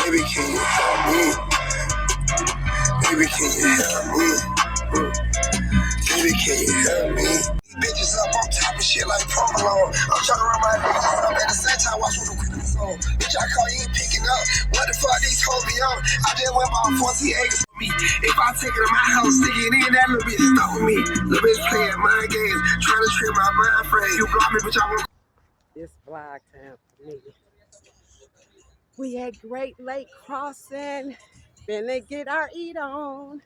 Baby, can you help me? Baby, can you help me? Baby, can you help me? Bitches up on top of shit like provolone. I'm trying to run my bitches up at the same time. Watch what I'm quick on. Bitch, I call you ain't picking up. What the fuck these hoes be on? I just went by 40 acres for me. If I take it to my house, stick it in, that little bitch stuck with me. Little bitch playing mind games, trying to trick my mind frame. You block me, bitch, I won't. This vlog time for me. We at Great Lake Crossing. Finna get our eat on.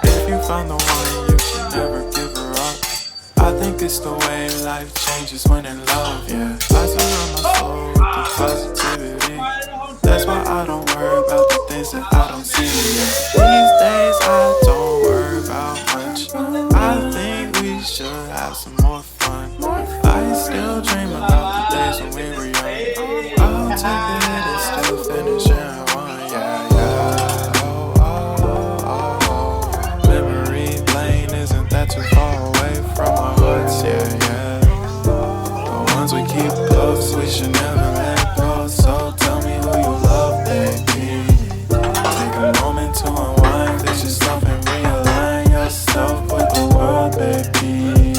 If you found the one, you should never give her up. I think it's the way life changes when in love, yeah. I surround my soul with the positivity. That's why I don't worry about the things that I don't see, yeah. These days I don't worry about much. I think we should have some more fun. I still dream about the days when we were young. I'll take the hit and still finish in one, yeah, yeah. That too far away from our hearts, yeah, yeah. The ones we keep close, we should never let go. So tell me who you love, baby. Take a moment to unwind, fix yourself and realign yourself with the world, baby.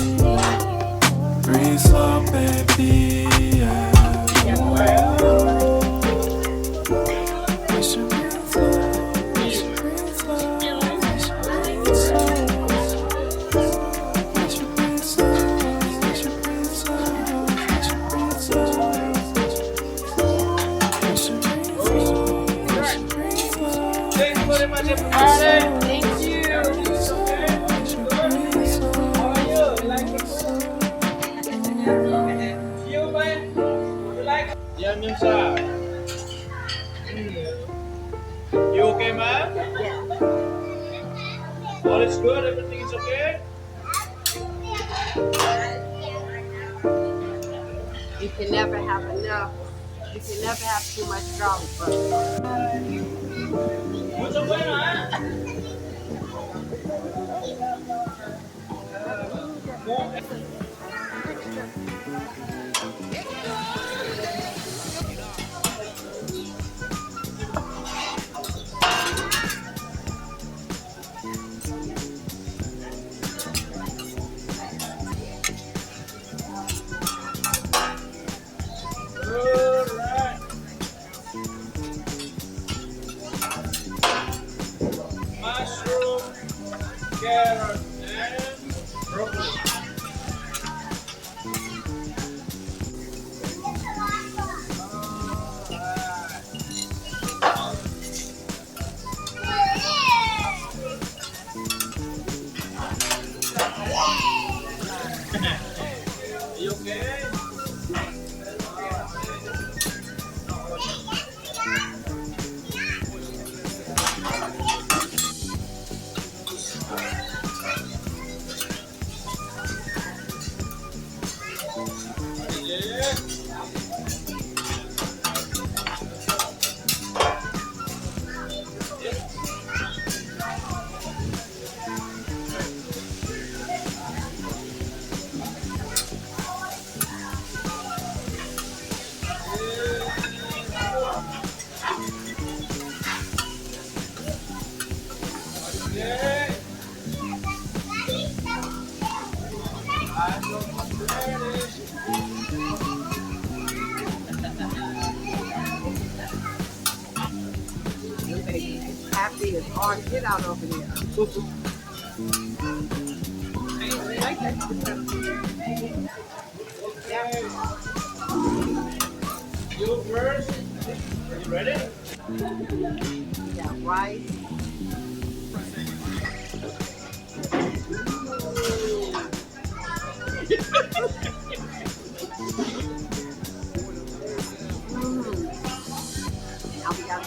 Breathe slow, baby, yeah. We should breathe slow, we should breathe slow, we should breathe slow. Thank you. You okay, man? All is good? Everything is okay? You can never have enough. You can never have too much drama, brother. What's up, man? Mushroom, carrot, and broccoli. Are you okay? Happy is hard to get out over there. You first. Are you ready? Yeah, rice. Now we got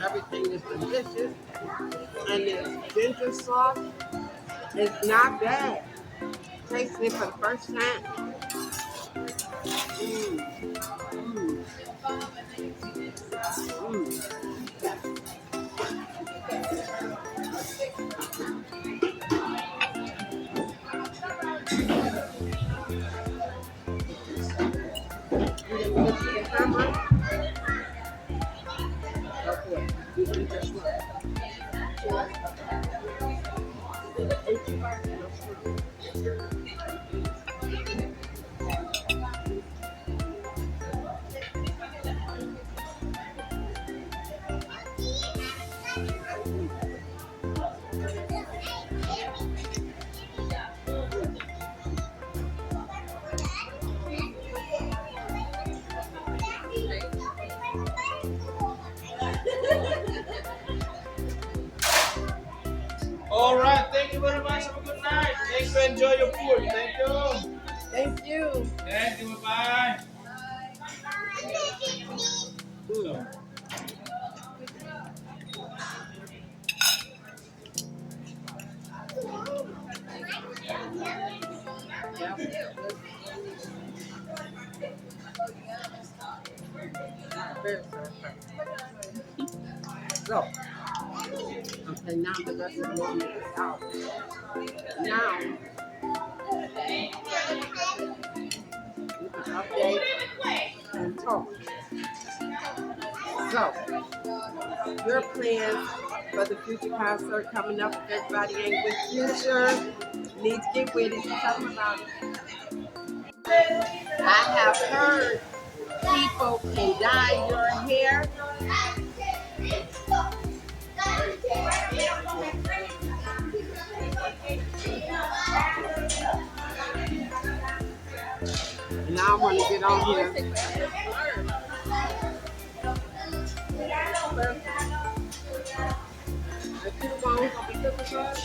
Everything is delicious, and this ginger sauce is not bad. Tasting it for the first time. Mm, mm, mm. You didn't get to the hammer? Okay. You can just look. All right. Thank you very much. Have a good night. Thanks for enjoy your food. Thank you. Thank you. Thank you. Bye. Mm. So, okay, now the rest of the morning is out. Now, we can update and talk. So, your plans for the future concert coming up, if everybody ain't with Future, needs to get with it. Tell them about it. I have heard people can dye your hair. Now I want to get on here. The two phones gonna be cooking for us.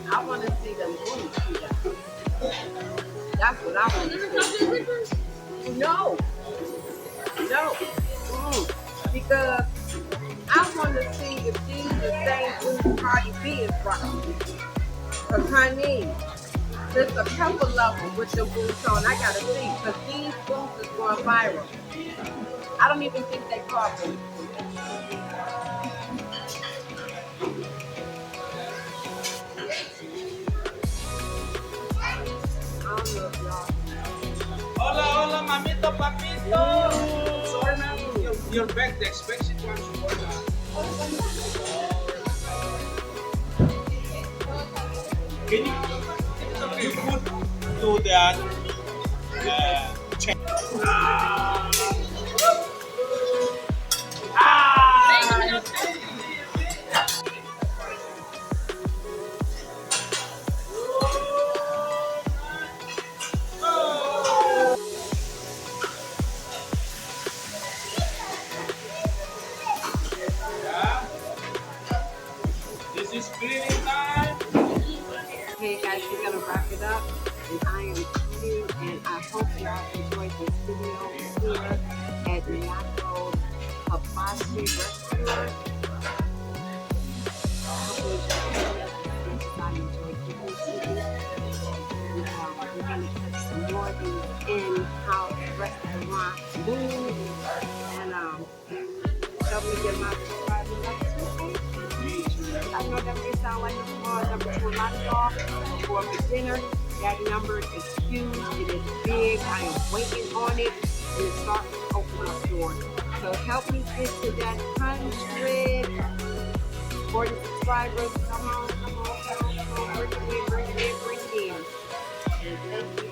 I want to see them boobs. That's what I want to see. No, no. Because I want to see if these the same boobs Cardi B is rocking. Because honey, there's a couple of them with the boots on. I gotta see. Because these boots is going viral. I don't even think they call boots. I don't know if y'all. Hola, hola, mamito, papito. Sorry, man. Your back, the expensive ones. Can you put to that chain? This is cleaning time. Okay, guys, we're gonna wrap it up. And I am here, and I hope y'all enjoyed this video here at Miyako's Hibachi restaurant. Hopefully, I enjoyed the video. We're gonna catch some more of these in-house restaurant moves, and tell me to get number to a lot of y'all before beginner. That number is huge. It is big. I am waiting on it. And it's starting to open up doors. So help me get to that 140 subscribers. Come on. Bring it in. And thank you.